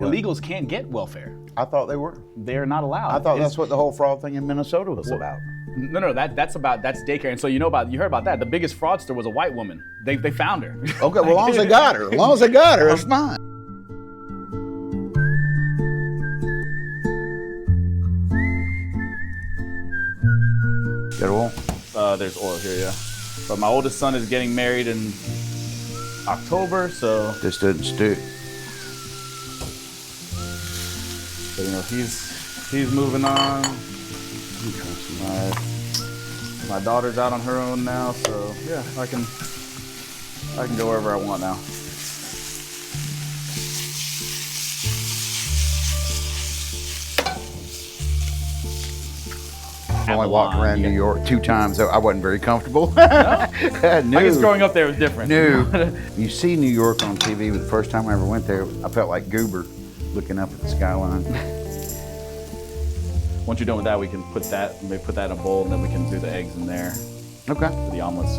Illegals can't get welfare. I thought they were. They're not allowed. I thought that's what the whole fraud thing in Minnesota was about. No, that's daycare. And so you heard about that. The biggest fraudster was a white woman. They found her. Okay, well, as long as they got her, it's fine. Got oil? There's oil here, yeah. But my oldest son is getting married in October, so This doesn't stick. he's moving on. My daughter's out on her own now, so yeah, I can go wherever I want now. I only walked around New York 2 times, so I wasn't very comfortable. No? I guess growing up there was different. No. You see New York on TV, but the first time I ever went there, I felt like Goober looking up at the skyline. Once you're done with that, we can put that in a bowl, and then we can do the eggs in there Okay. for the omelets.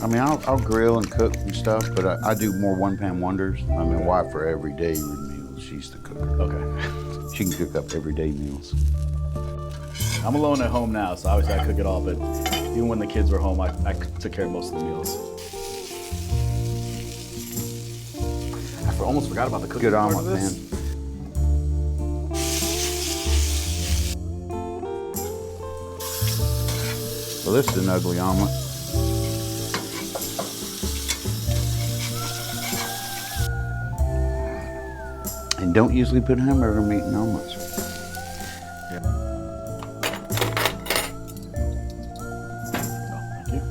I mean, I'll grill and cook and stuff, but I do more one-pan wonders. I mean, my wife for everyday meals, she's the cooker. Okay. She can cook up everyday meals. I'm alone at home now, so obviously I cook it all, but even when the kids were home, I took care of most of the meals. I almost forgot about the cooking Good part omelet, of this. man. Well, this is an ugly omelet. And don't usually put hamburger meat in omelets. Thank you.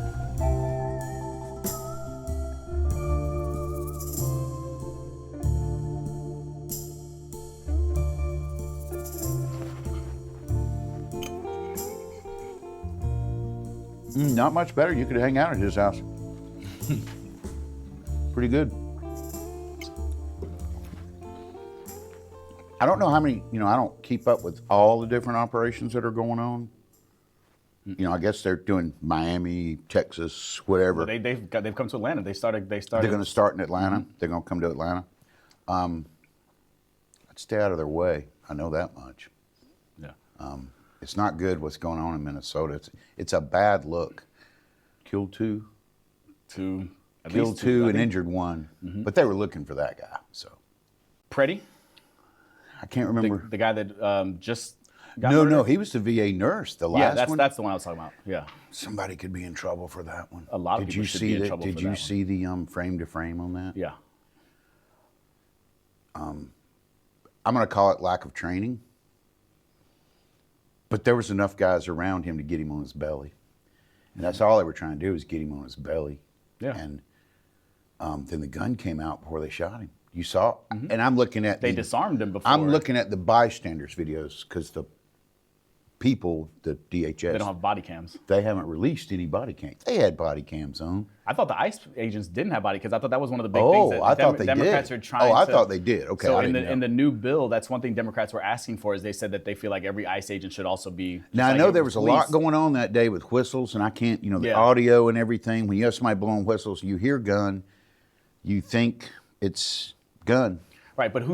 Not much better. You could hang out at his house. Pretty good. I don't know how many, I don't keep up with all the different operations that are going on. I guess they're doing Miami, Texas, whatever. Well, they've come to Atlanta. They started. They're going to start in Atlanta. They're going to come to Atlanta. I'd stay out of their way. I know that much. Yeah. It's not good what's going on in Minnesota. It's a bad look. Killed 2. Killed 2 and injured 1. But they were looking for that guy. So. Preddy? I can't remember. The guy that just got No, murdered? he was the VA nurse. The last Yeah, one. that's the one I was talking about. Yeah. Somebody could be in trouble for that one. A lot of people should be in trouble for that one. Did you see the frame to frame on that? Yeah. I'm going to call it lack of training. But there was enough guys around him to get him on his belly. And that's all they were trying to do was get him on his belly. Yeah. And then the gun came out before they shot him. You saw it? And I'm looking at They disarmed him before. I'm looking at the bystanders videos because the people, the DHS, They don't have body cams. they haven't released any body cams. They had body cams on. I thought the ICE agents didn't have body because I thought that was one of the big Oh, things that I thought they Democrats did. are trying Oh, I to. thought they did. Okay, So I in didn't know. the new bill, that's one thing Democrats were asking for is they said that they feel like every ICE agent should also be. just Now, I like know every there was a police. lot going on that day with whistles, and I can't, the Yeah. audio and everything. When you have somebody blowing whistles, you hear gun, you think it's gun. Right, but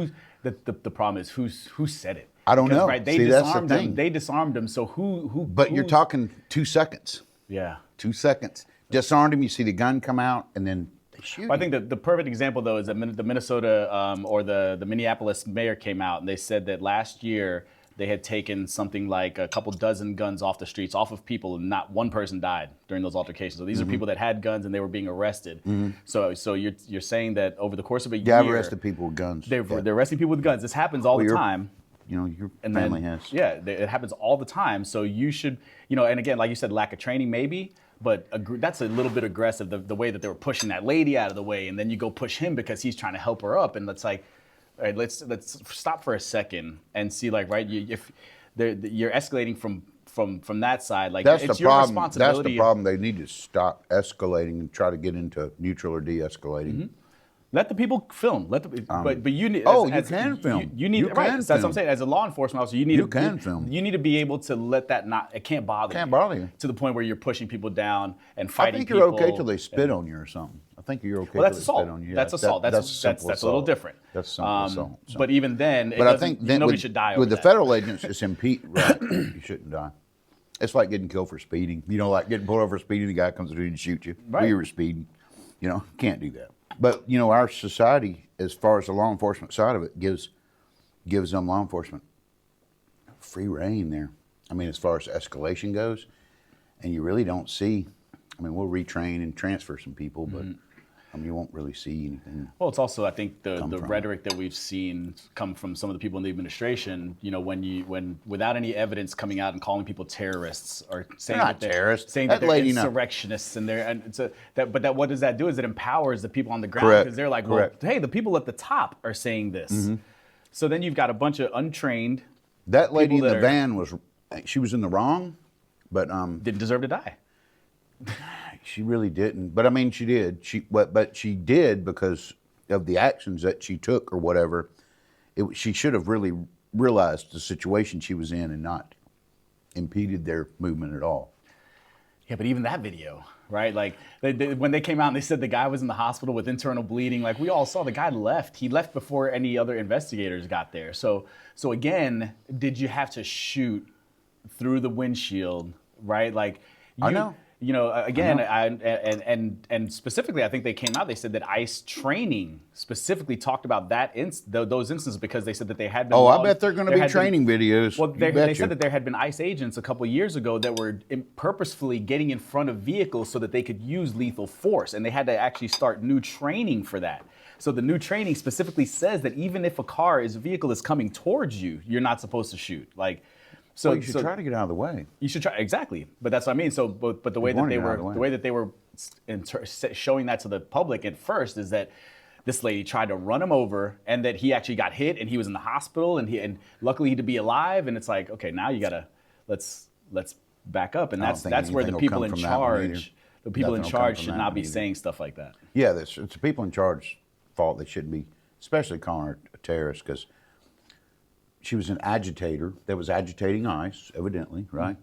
the problem is who said it? I don't know. Right, they See, that's the disarmed thing. him. They disarmed him. So who? But you're who's- talking 2 seconds. Yeah. 2 seconds. Disarmed him, you see the gun come out, and then they shoot Well, I him. think that the perfect example though is that the Minnesota or the Minneapolis mayor came out and they said that last year they had taken something like a couple dozen guns off the streets, off of people, and not one person died during those altercations. So these are people that had guns and they were being arrested. So you're saying that over the course of a year, I've arrested people with guns. they're arresting people with guns. This happens all the time. Your And family then, has. Yeah, it happens all the time. So you should, and again, like you said, lack of training maybe, but that's a little bit aggressive, the way that they were pushing that lady out of the way, and then you go push him because he's trying to help her up, and it's like, all right, let's stop for a second and see, like, right, if you're escalating from that side, like That's it's the your problem. responsibility. That's the problem. They need to stop escalating and try to get into neutral or de-escalating. Let the people film. But you need. You can film. You need You right. can That's what I'm film. saying. As a law enforcement officer, you need film. You need to be able to let that not. It can't bother. Can't bother you to the point where you're pushing people down and I fighting. think you're okay till they spit on you or something. I think you're okay. Well, that's till they assault. spit on you. Yeah, That's assault. That's a little different. That's simple assault. So. But even then, But I think then nobody should die over with the that. federal agents, it's right. You shouldn't die. It's like getting killed for speeding. You know, like getting pulled over for speeding, the guy comes through and shoots you. Right. Well, you were speeding. You know, can't do that. But you know, our society, as far as the law enforcement side of it, gives them law enforcement free reign there. I mean, as far as escalation goes, and you really don't see. I mean, we'll retrain and transfer some people, but I mean, you won't really see anything. Well, it's also, I think, the rhetoric that we've seen come from some of the people in the administration. You know, when without any evidence coming out and calling people terrorists or saying They're not that terrorists. saying That that they're lady knows. insurrectionists but what does that do? Is it empowers the people on the ground Correct. because they're like, Correct. well, hey, the people at the top are saying this. So then you've got a bunch of untrained. That lady in people the that van she was in the wrong, but didn't deserve to die. she really didn't. But I mean, she did. But she did because of the actions that she took or whatever. She should have really realized the situation she was in and not impeded their movement at all. Yeah, but even that video, right? Like when they came out and they said the guy was in the hospital with internal bleeding, like we all saw the guy left. He left before any other investigators got there. So again, did you have to shoot through the windshield, right? Like I know. You know, again, and specifically, I think they came out. They said that ICE training specifically talked about those instances because they said that they had been. I bet they're going to be training videos. Well, they said that there had been ICE agents a couple of years ago that were purposefully getting in front of vehicles so that they could use lethal force, and they had to actually start new training for that. So the new training specifically says that even if a vehicle is coming towards you, you're not supposed to shoot. Like. So you should try to get out of the way. You should try exactly, but that's what I mean. So, but the way that they were showing that to the public at first is that this lady tried to run him over, and that he actually got hit, and he was in the hospital, and luckily to be alive. And it's like, okay, now you gotta let's back up, and that's where the people in charge, should not be saying stuff like that. Yeah, it's the people in charge fault. They shouldn't be, especially calling her a terrorist because. She was an agitator that was agitating ICE, evidently, right?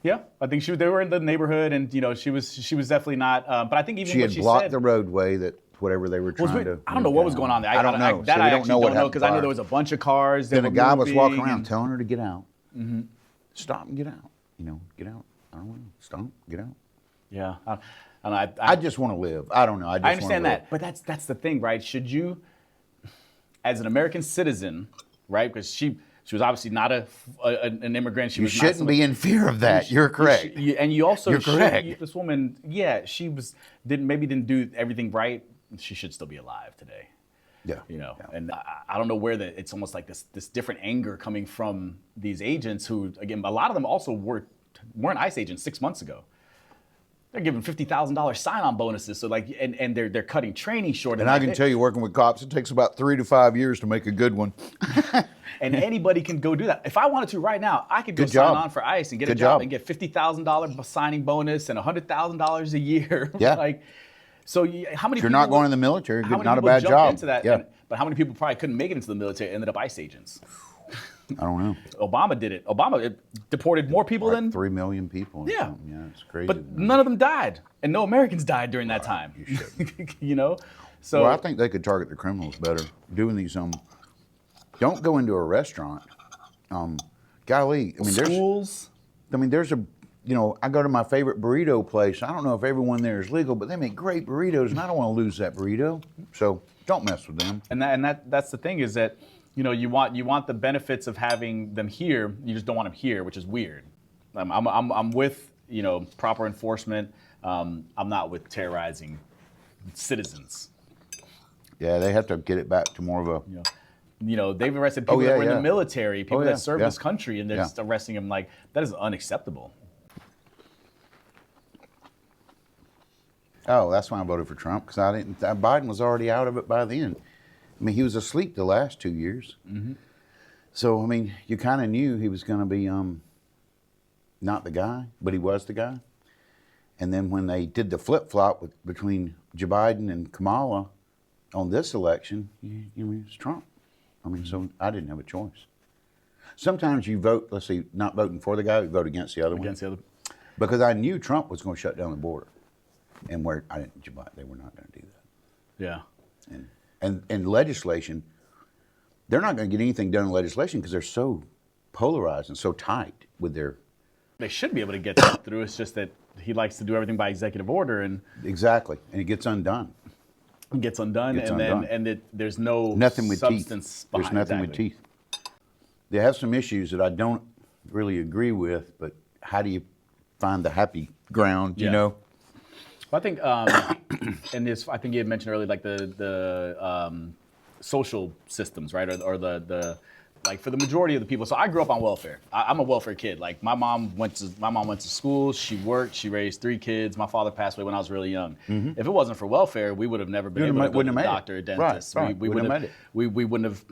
Yeah, I think they were in the neighborhood, and you know, she was definitely not. But I think even she what had she blocked said, the roadway that whatever they were trying to. I don't know what was going on there. I don't know. That I actually don't know because I know there there was a bunch of cars. Then a guy was walking around telling her to get out. Stop and get out. You know, get out. I don't know. Stop. Get out. Yeah, I just want to live. I don't know. I understand that, but that's the thing, right? Should you, as an American citizen, right? Because she was obviously not an immigrant. You shouldn't be in fear of that. You're correct. And you also You're correct. This woman, yeah, didn't do everything right. She should still be alive today. Yeah. You know, and I don't know where it's almost like this different anger coming from these agents who, again, a lot of them also weren't ICE agents 6 months ago. They're giving $50,000 sign-on bonuses, so like, and they're cutting training short. And I can tell you, working with cops, it takes about 3 to 5 years to make a good one. And anybody can go do that. If I wanted to right now, I could go sign on for ICE and get a job and get $50,000 signing bonus and $100,000 a year. Yeah. Like, so how many? If you're not going in the military, not a bad jumped job. Into that? Yeah. But how many people probably couldn't make it into the military and ended up ICE agents? I don't know. Obama did it. Obama deported more people than 3 million people. Yeah. Yeah, it's crazy. But none of them died, and no Americans died during that time. You should. You know, so well, I think they could target the criminals better doing these. Don't go into a restaurant. Golly, I mean, schools. there's a. You know, I go to my favorite burrito place. I don't know if everyone there is legal, but they make great burritos, and I don't want to lose that burrito. So don't mess with them. And that's the thing is that, you know, you want the benefits of having them here. You just don't want them here, which is weird. I'm with, you know, proper enforcement. I'm not with terrorizing citizens. Yeah, they have to get it back to more of a. You know, they've arrested people that were in the military, people that served this country, and they're just arresting them like that is unacceptable. Oh, that's why I voted for Trump, because Biden was already out of it by then. I mean, he was asleep the last 2 years. Mm-hmm. So, I mean, you kind of knew he was going to be not the guy, but he was the guy. And then when they did the flip-flop between Joe Biden and Kamala, on this election, it's Trump. I mean, so I didn't have a choice. Sometimes you vote, let's see, not voting for the guy, you vote against the other one. Against the other. Because I knew Trump was going to shut down the border. And where I didn't, they were not going to do that. Yeah. And legislation, they're not going to get anything done in legislation because they're so polarized and so tight with their. They should be able to get that through. It's just that he likes to do everything by executive order, and Exactly, and it gets undone. it gets undone, Gets and undone. there's no Nothing with teeth. substance There's behind nothing with teeth. They have some issues that I don't really agree with, but how do you find the happy ground? You Yeah. know. Well, I think, and this, I think you had mentioned earlier, like the social systems, right, or the like for the majority of the people. So I grew up on welfare. I'm a welfare kid. Like my mom went to school. She worked. She raised 3 kids. My father passed away when I was really young. If it wasn't for welfare, we would have never been able to go to the doctor or dentist. Right. We wouldn't have made it. We wouldn't have.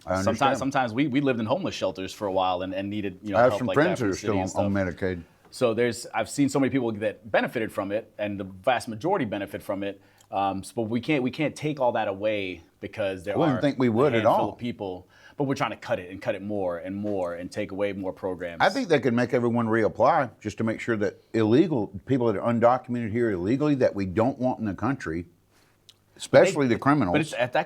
I understand. Sometimes we lived in homeless shelters for a while and needed I have help some like friends that that from are the still city and on stuff. Medicaid. So I've seen so many people that benefited from it, and the vast majority benefit from it. But we can't take all that away because there wouldn't are think we would a at handful all. of people. But we're trying to cut it more and more and take away more programs. I think they could make everyone reapply just to make sure that illegal people that are undocumented here illegally that we don't want in the country, especially the criminals. But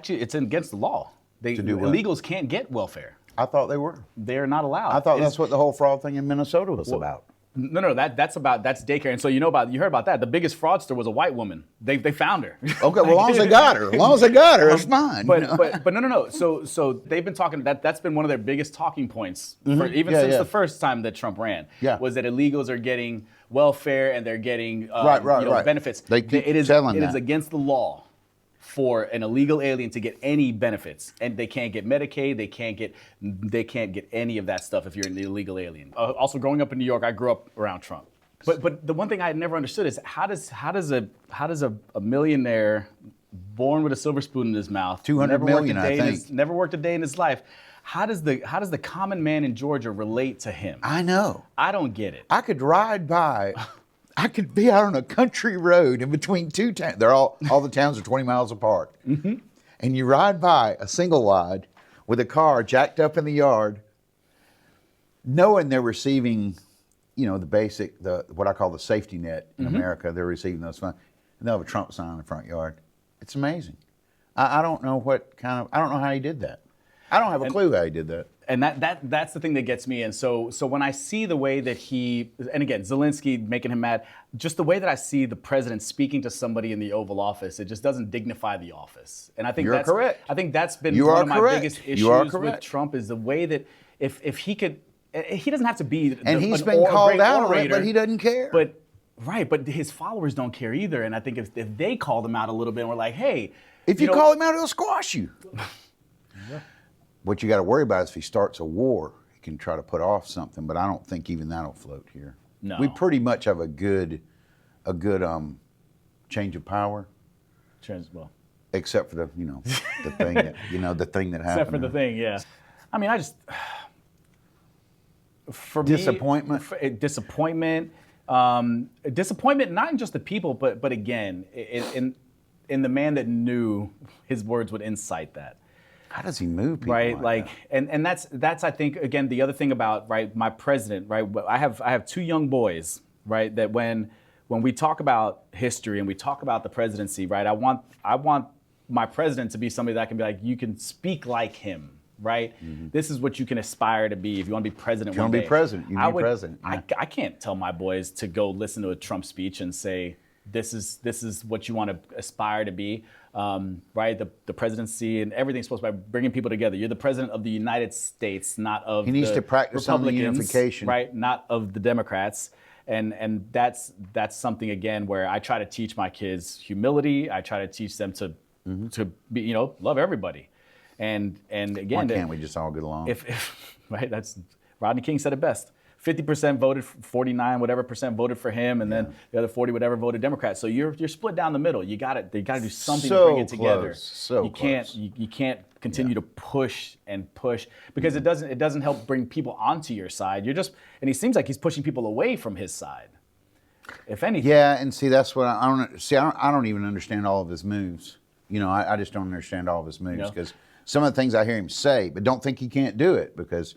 it's against the law. To do what? Illegals can't get welfare. I thought they were. They're not allowed. I thought that's what the whole fraud thing in Minnesota was about. No, that's daycare. And so you heard about that. The biggest fraudster was a white woman. They found her. Okay, well, as long as they got her, it's fine. But no. So they've been talking. That's been one of their biggest talking points since the first time that Trump ran. Yeah. Was that illegals are getting welfare and they're getting right. benefits. They keep it is telling that. is against the law for an illegal alien to get any benefits, and they can't get Medicaid. They can't get any of that stuff if you're an illegal alien. Also, growing up in New York, I grew up around Trump. But the one thing I had never understood is how does a millionaire born with a silver spoon in his mouth, 200 million, I think, never worked a day in his life, how does the common man in Georgia relate to him? I know. I don't get it. I could ride by. I could be out on a country road in between 2 towns. They're all the towns are 20 miles apart. Mm-hmm. And you ride by a single wide with a car jacked up in the yard, knowing they're receiving, the basic, what I call the safety net in America. They're receiving those funds. And they'll have a Trump sign in the front yard. It's amazing. I don't know I don't know how he did that. I don't have a clue how he did that. And that's the thing that gets me. And so when I see the way that and again, Zelensky making him mad, just the way that I see the president speaking to somebody in the Oval Office, it just doesn't dignify the office. And I think You're correct. I think that's been You one are of my correct. biggest You are issues with correct. Trump is the way that if he could, he doesn't have to be And he's a been called great out on it, orator, but he doesn't care. But his followers don't care either. And I think if they called him out a little bit and were like, hey, if you call him out, he'll squash you. Yeah. What you got to worry about is if he starts a war, he can try to put off something. But I don't think even that'll float here. No. We pretty much have a good change of power, well, except for the thing that the thing that happened. except for the thing, yeah. I mean, for Disappointment? Disappointment, not in just the people, but again, in the man that knew his words would incite that. How does he move people? Right, like that? and that's I think again the other thing about my president, right? I have 2 young boys, right? That when we talk about history and we talk about the presidency, right? I want my president to be somebody that I can be like, you can speak like him, right? Mm-hmm. This is what you can aspire to be if you want to be president. If you want to be president, you need president. Yeah. I can't tell my boys to go listen to a Trump speech and say, this is what you want to aspire to be, right? The presidency and everything's supposed to be bringing people together. You're the president of the United States, not of he needs the to practice on the unification, right? Not of the Democrats, and that's something again where I try to teach my kids humility. I try to teach them to be love everybody, and again, why can't we just all get along? If right, that's Rodney King said it best. 50% voted, 49 whatever percent voted for him, and then the other 40 whatever voted Democrat. So you're split down the middle. You got to do something to bring it together. You can't continue to push because it doesn't help bring people onto your side. And he seems like he's pushing people away from his side. If anything. Yeah, and see that's what I don't even understand all of his moves. You know, I just don't understand all of his moves know? because some of the things I hear him say, but don't think he can't do it because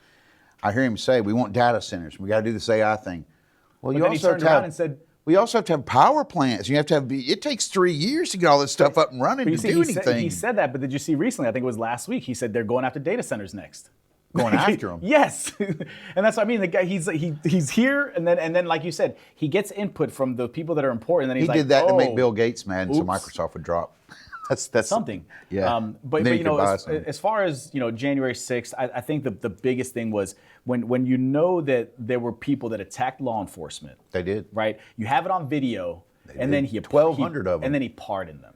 I hear him say, we want data centers. We got to do this AI thing. Well, But you then he also turned have to around have, and said, we also have to have power plants. You have to have, it takes 3 years to get all this stuff up and running but to you see, do he anything. said that, but did you see recently, I think it was last week, he said they're going after data centers next. Going after them. Yes, and that's what I mean. The guy, he's here, and then like you said, he gets input from the people that are important. And then he's He like, did that to make "Oh, Bill Gates mad, so oops." Microsoft would drop. That's something. Yeah. But Then you you know, could buy as, some. as far as you know, January 6th, I think the biggest thing was when you know that there were people that attacked law enforcement. They did. Right. You have it on video, and did. then 1,200 of them. and then he pardoned them.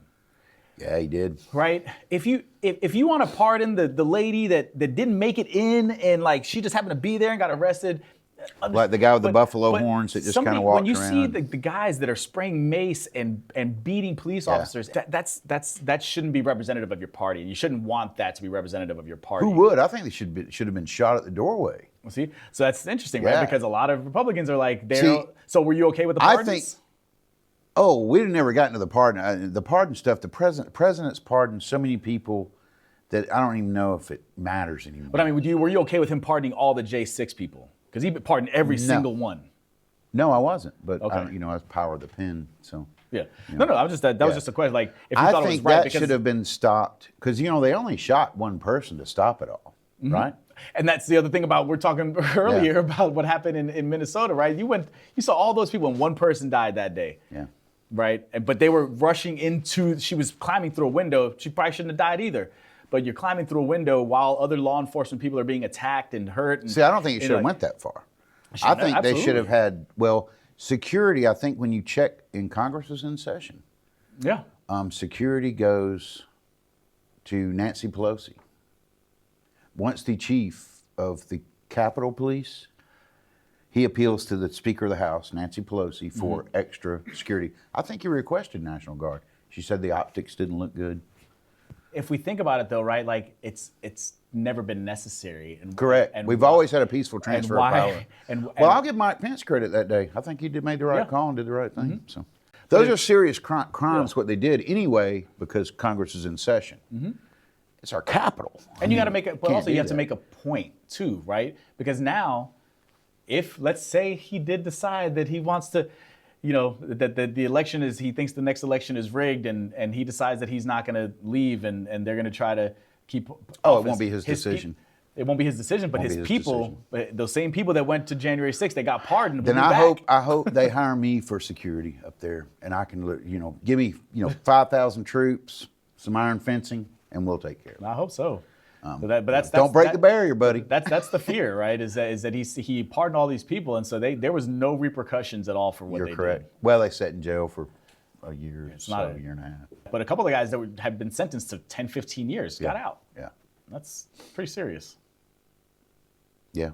Yeah, he did. Right? If you want to pardon the lady that didn't make it in and like she just happened to be there and got arrested. Like the guy with the buffalo but horns that just somebody- kind of walked when you around. see the guys that are spraying mace and beating police officers, that shouldn't be representative of your party. You shouldn't want that to be representative of your party. Who would? I think they should have been shot at the doorway. See? So that's interesting, Yeah. right? Because a lot of Republicans are like, See, so were you okay with the I pardons? think. Oh, we've never gotten to the pardon. The pardon stuff. The president's pardoned so many people that I don't even know if it matters anymore. But I mean, were you okay with him pardoning all the J6 people? Because he pardoned every single one. No, I wasn't. But Okay. I was power of the pen. So Yeah. No, I was just that was Yeah. just a question. Like, if you I thought it was think right, that because should have been stopped because they only shot one person to stop it all, right? and that's the other thing about we're talking earlier about what happened in Minnesota, right? You saw all those people and one person died that day. Yeah. Right? But they were rushing into, she was climbing through a window. She probably shouldn't have died either. But you're climbing through a window while other law enforcement people are being attacked and hurt. And, See, I don't think it and should have like- went that far. I Shouldn't have, think they should have absolutely. had, security, I think when you check in Congress was in session, Yeah. security goes to Nancy Pelosi. Once the chief of the Capitol Police, he appeals to the Speaker of the House, Nancy Pelosi, for extra security. I think he requested National Guard. She said the optics didn't look good. If we think about it though, right, like it's never been necessary. And, Correct. And We've why- always had a peaceful transfer of power. And Well, I'll give Mike Pence credit that day. I think he made the right Yeah. call and did the right thing. So, those are serious crimes. What they did anyway, because Congress is in session. It's our capital. And you got to make it, but can't also you do have to that. make a point too, right? Because now, if let's say he did decide that he wants to, that the election is, he thinks the next election is rigged, and he decides that he's not going to leave, and they're going to try to keep. Oh, it office. won't be his decision. It won't be his decision, but Won't his be his people, those same people that went to January 6th, they got pardoned. will Then be I back. hope they hire me for security up there, and I can, give me, 5,000 troops, some iron fencing, and we'll take care of it. I hope so. But that's Don't break that- the barrier, buddy. That's the fear, right? Is that he pardoned all these people, and so there was no repercussions at all for what You're they correct. did. Well, they sat in jail for a year, not a year and a half. But a couple of guys that had been sentenced to 10, 15 years got out. Yeah. That's pretty serious. Yeah.